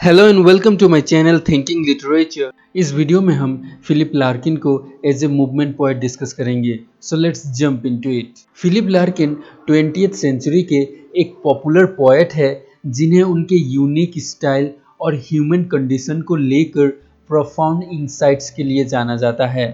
Hello and welcome to my channel thinking literature. इस video में हम फिलिप लार्किन को as a movement poet discuss करेंगे। So let's jump into it. Philip Larkin 20th century के एक popular poet है जिन्हें उनके यूनिक स्टाइल और ह्यूमन कंडीशन को लेकर प्रोफाउंड इंसाइट्स के लिए जाना जाता है।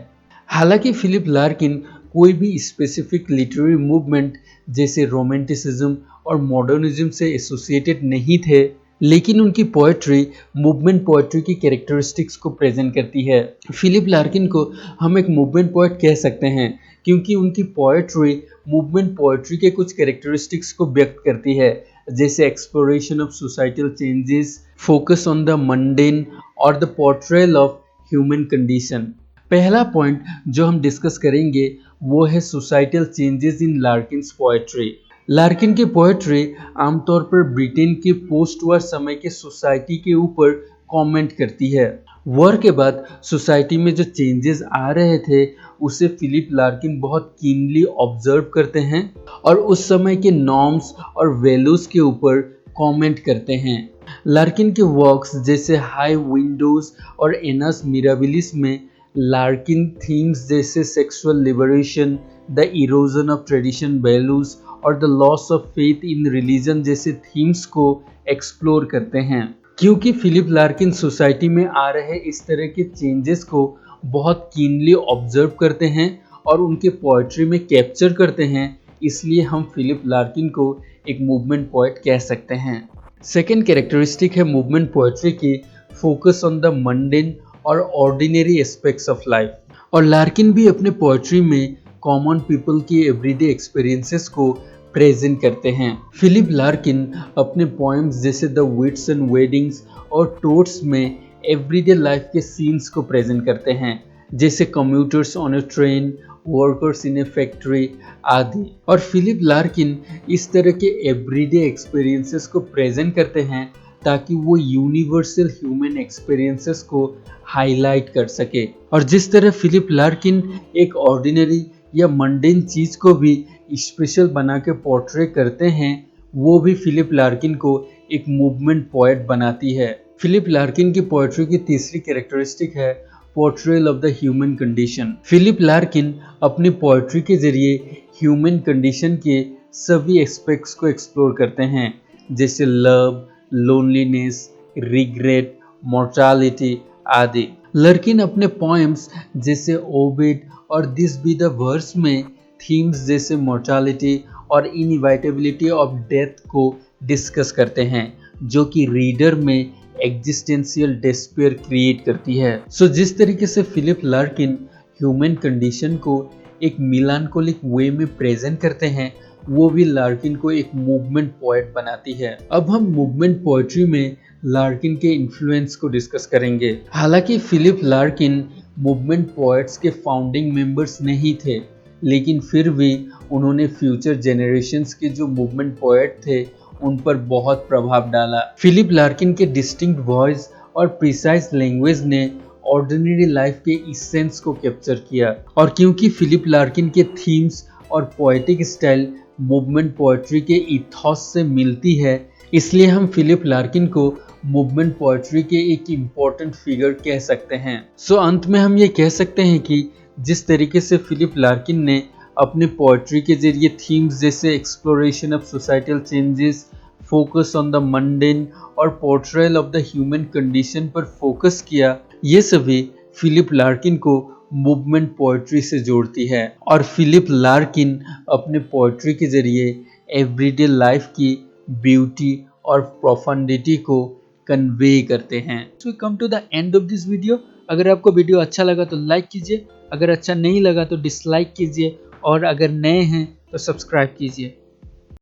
हालांकि फिलिप लार्किन कोई भी स्पेसिफिक लिटरेरी मूवमेंट जैसे रोमांटिसिज्म और मॉडर्निज्म से एसोसिएटेड नहीं थे, लेकिन उनकी पोएट्री मूवमेंट पोएट्री की कैरेक्टरिस्टिक्स को प्रेजेंट करती है। फिलिप लार्किन को हम एक मूवमेंट पोएट कह सकते हैं क्योंकि उनकी पोएट्री मूवमेंट पोएट्री के कुछ कैरेक्टरिस्टिक्स को व्यक्त करती है, जैसे exploration of societal changes, focus on the mundane और the portrayal of human condition. पहला पॉइंट जो हम डिस्कस करेंगे वो है societal changes in Larkin's poetry. Larkin की पोएट्री आमतौर पर ब्रिटेन के पोस्ट वॉर समय के सोसाइटी के ऊपर कमेंट करती है। वॉर के बाद सोसाइटी में जो चेंजेस आ रहे थे उसे फिलिप लार्किन बहुत कीनली ऑब्जर्व करते हैं और उस समय के नॉर्म्स और वैल्यूज के ऊपर कमेंट करते हैं। लार्किन के वर्क्स जैसे हाई विंडोज और एनस मिराबिलिस में लार्किन थीम्स जैसे sexual liberation, the erosion of tradition values और the loss of faith in religion जैसे थीम्स को एक्सप्लोर करते हैं। क्योंकि फिलिप लार्किन सोसाइटी में आ रहे इस तरह के चेंजेस को बहुत कीनली ऑब्जर्व करते हैं और उनके पोएट्री में कैप्चर करते हैं, इसलिए हम फिलिप लार्किन को एक मूवमेंट पोएट कह सकते हैं। सेकेंड कैरेक्टरिस्टिक है मूवमेंट पोएट्री की फोकस ऑन द मंडेन और ऑर्डिनरी एस्पेक्ट्स ऑफ लाइफ। और लार्किन भी अपने पोएट्री में कॉमन पीपल की एवरीडे एक्सपीरियंसेस को प्रेजेंट करते हैं। फिलिप लार्किन अपने पोएम्स जैसे द विट्सन वेडिंग्स और टोट्स में एवरीडे लाइफ के सीन्स को प्रेजेंट करते हैं, जैसे commuters on A train, workers in A factory आदि। और फिलिप लार्किन इस तरह के एवरीडे एक्सपीरियंसेस को प्रेजेंट करते हैं ताकि वो यूनिवर्सल ह्यूमन एक्सपीरियंसेस को हाईलाइट कर सके। और जिस तरह फिलिप लार्किन एक ऑर्डिनरी या मंडेन चीज को भी स्पेशल बना के पोर्ट्रे करते हैं, वो भी फिलिप लार्किन को एक मूवमेंट पोएट बनाती है। फिलिप लार्किन की पोएट्री की तीसरी कैरेक्टरिस्टिक है portrayal of the human condition. Philip Larkin अपनी पोएट्री के जरिए ह्यूमन कंडीशन के सभी एस्पेक्ट्स को एक्सप्लोर करते हैं, जैसे लव, लोनलीनेस, रिग्रेट, मॉर्टालिटी आदि। लार्किन अपने पोएम्स जैसे ओबिड और दिस बी द वर्स में थीम्स जैसे मॉर्टालिटी और इनइविटेबिलिटी ऑफ डेथ को डिस्कस करते हैं, जो कि रीडर में एग्जिस्टेंशियल डिस्पेयर क्रिएट करती है। सो जिस तरीके से फिलिप लार्किन ह्यूमन कंडीशन को एक मिलानकोलिक वे में प्रेजेंट करते हैं, वो भी लार्किन को एक मूवमेंट पोएट बनाती है। अब हम मूवमेंट पोएट्री में लार्किन के इन्फ्लुएंस को डिस्कस करेंगे। हालांकि फिलिप लार्किन मूवमेंट पोएट्स के फाउंडिंग मेंबर्स नहीं थे, लेकिन फिर भी उन्होंने फ्यूचर जनरेशन्स के जो मूवमेंट पोएट थे उन पर बहुत प्रभाव डाला। फिलिप लार्किन के डिस्टिंक्ट वॉइस और प्रिसाइज लैंग्वेज ने ऑर्डिनरी लाइफ के इसेंस को कैप्चर किया। और क्योंकि फिलिप लार्किन के थीम्स और पोएटिक स्टाइल मूवमेंट पोएट्री के इथॉस से मिलती है, इसलिए हम फिलिप लार्किन को मूवमेंट पोएट्री के एक इम्पॉर्टेंट फिगर कह सकते हैं। सो अंत में हम ये कह सकते हैं कि जिस तरीके से फिलिप लार्किन ने अपने पोएट्री के जरिए थीम्स जैसे exploration of societal changes, focus on the mundane और portrayal of the human condition पर फोकस किया, ये सभी फिलिप लार्किन को मूवमेंट पोएट्री से जोड़ती है। और फिलिप लार्किन अपने पोएट्री के जरिए एवरीडे लाइफ की ब्यूटी और प्रोफंडिटी को कन्वे करते हैं। So we come to the end of this video. अगर आपको वीडियो अच्छा लगा तो लाइक कीजिए, अगर अच्छा नहीं लगा तो डिसलाइक कीजिए, और अगर नए हैं तो सब्सक्राइब कीजिए।